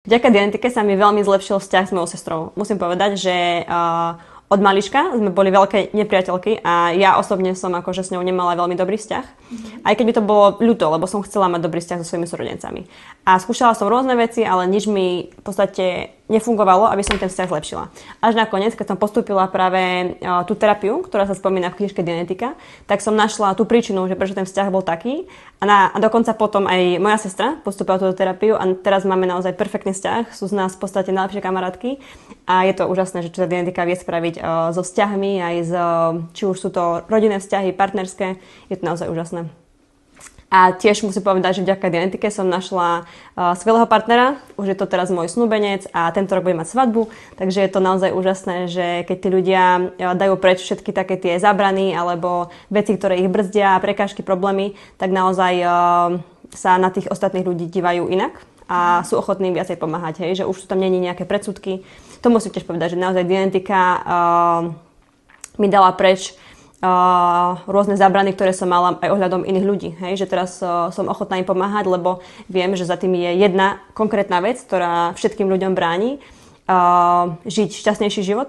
Vďaka genetike sa mi veľmi zlepšil vzťah s mojou sestrou. Musím povedať, že od malička sme boli veľké nepriateľky a ja osobne som akože s ňou nemala veľmi dobrý vzťah. Aj keď mi to bolo ľúto, lebo som chcela mať dobrý vzťah so svojimi súrodencami. A skúšala som rôzne veci, ale nič mi v podstate nefungovalo, aby som ten vzťah zlepšila. Až nakoniec, keď som postúpila práve tú terapiu, ktorá sa spomína v knižke Genetika, tak som našla tú príčinu, že prečo ten vzťah bol taký. A dokonca potom aj moja sestra postúpila túto terapiu a teraz máme naozaj perfektný vzťah. Sú z nás v podstate najlepšie kamarátky a je to úžasné, že čo tá genetika vie spraviť so vzťahmi, aj či už sú to rodinné vzťahy, partnerské, je to naozaj úžasné. A tiež musím povedať, že vďaka genetike som našla skvelého partnera, už je to teraz môj snúbenec a tento rok bude mať svadbu, takže je to naozaj úžasné, že keď tí ľudia dajú preč všetky také tie zábrany alebo veci, ktoré ich brzdia, prekážky, problémy, tak naozaj sa na tých ostatných ľudí dívajú inak a sú ochotní viacej pomáhať, hej, že už tam nie je nejaké predsudky. To musím tiež povedať, že naozaj genetika mi dala preč rôzne zábrany, ktoré som mala aj ohľadom iných ľudí. Hej? Že teraz som ochotná im pomáhať, lebo viem, že za tým je jedna konkrétna vec, ktorá všetkým ľuďom bráni žiť šťastnejší život